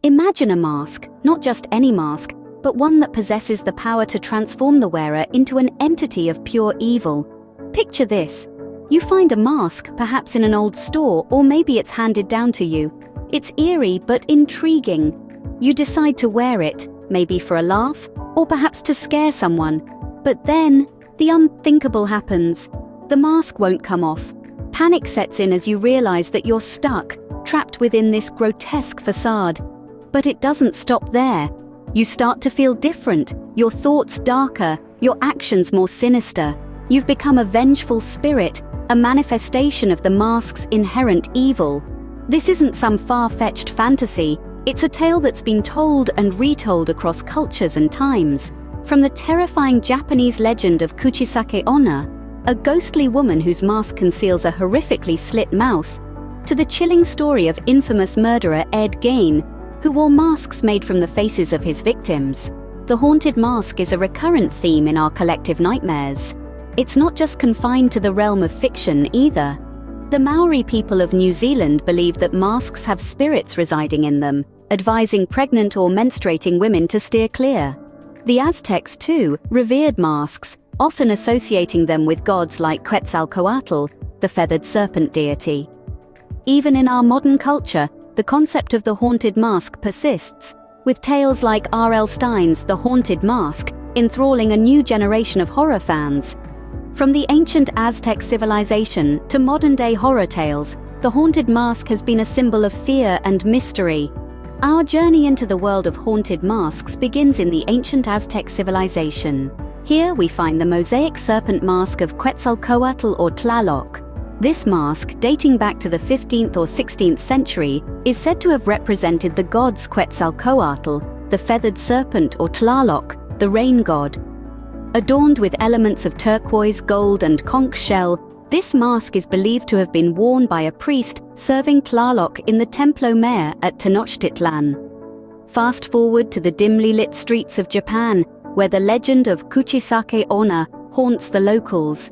Imagine a mask, not just any mask, but one that possesses the power to transform the wearer into an entity of pure evil. Picture this. You find a mask, perhaps in an old store, or maybe it's handed down to you. It's eerie but intriguing. You decide to wear it, maybe for a laugh, or perhaps to scare someone. But then, the unthinkable happens. The mask won't come off. Panic sets in as you realize that you're stuck, trapped within this grotesque facade. But it doesn't stop there. You start to feel different, your thoughts darker, your actions more sinister. You've become a vengeful spirit, a manifestation of the mask's inherent evil. This isn't some far-fetched fantasy. It's a tale that's been told and retold across cultures and times. From the terrifying Japanese legend of Kuchisake Onna, a ghostly woman whose mask conceals a horrifically slit mouth, to the chilling story of infamous murderer Ed Gein, who wore masks made from the faces of his victims. The haunted mask is a recurrent theme in our collective nightmares. It's not just confined to the realm of fiction either. The Maori people of New Zealand believe that masks have spirits residing in them, advising pregnant or menstruating women to steer clear. The Aztecs, too, revered masks, often associating them with gods like Quetzalcoatl, the feathered serpent deity. Even in our modern culture, the concept of the haunted mask persists, with tales like R.L. Stine's The Haunted Mask enthralling a new generation of horror fans. From the ancient Aztec civilization to modern-day horror tales, the haunted mask has been a symbol of fear and mystery. Our journey into the world of haunted masks begins in the ancient Aztec civilization. Here we find the mosaic serpent mask of Quetzalcoatl or Tlaloc. This mask, dating back to the 15th or 16th century, is said to have represented the gods Quetzalcoatl, the feathered serpent, or Tlaloc, the rain god. Adorned with elements of turquoise, gold, and conch shell, this mask is believed to have been worn by a priest serving Tlaloc in the Templo Mayor at Tenochtitlan. Fast forward to the dimly lit streets of Japan, where the legend of Kuchisake Onna haunts the locals.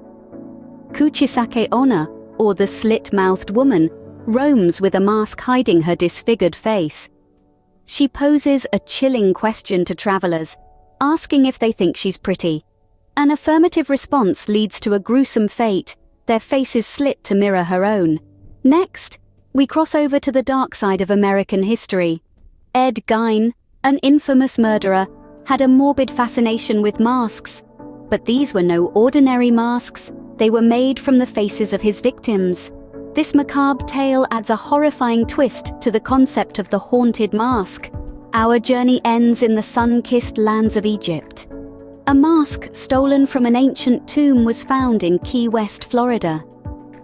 Kuchisake Onna, or the slit-mouthed woman, roams with a mask hiding her disfigured face. She poses a chilling question to travelers, asking if they think she's pretty. An affirmative response leads to a gruesome fate, their faces slit to mirror her own. Next, we cross over to the dark side of American history. Ed Gein, an infamous murderer, had a morbid fascination with masks. But these were no ordinary masks. They were made from the faces of his victims. This macabre tale adds a horrifying twist to the concept of the haunted mask. Our journey ends in the sun-kissed lands of Egypt. A mask stolen from an ancient tomb was found in Key West, Florida.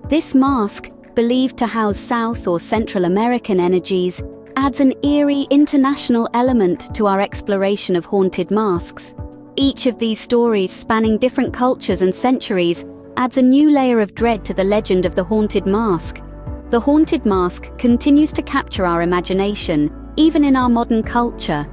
This mask, believed to house South or Central American energies, adds an eerie international element to our exploration of haunted masks. Each of these stories, spanning different cultures and centuries, adds a new layer of dread to the legend of the haunted mask. The haunted mask continues to capture our imagination, even in our modern culture.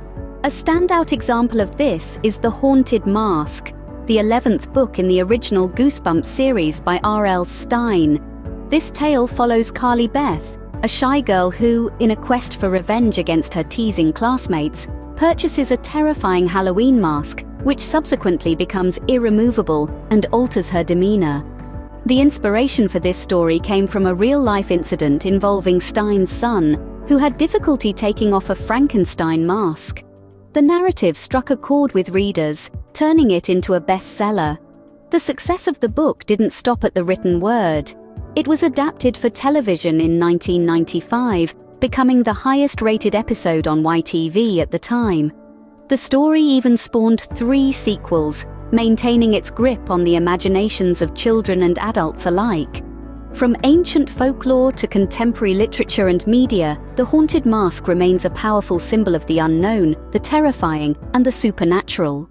A standout example of this is The Haunted Mask, the 11th book in the original Goosebumps series by R.L. Stine. This tale follows Carly Beth, a shy girl who, in a quest for revenge against her teasing classmates, purchases a terrifying Halloween mask, which subsequently becomes irremovable and alters her demeanor. The inspiration for this story came from a real-life incident involving Stine's son, who had difficulty taking off a Frankenstein mask. The narrative struck a chord with readers, turning it into a bestseller. The success of the book didn't stop at the written word. It was adapted for television in 1995, becoming the highest-rated episode on YTV at the time. The story even spawned 3 sequels, maintaining its grip on the imaginations of children and adults alike. From ancient folklore to contemporary literature and media, the haunted mask remains a powerful symbol of the unknown, the terrifying, and the supernatural.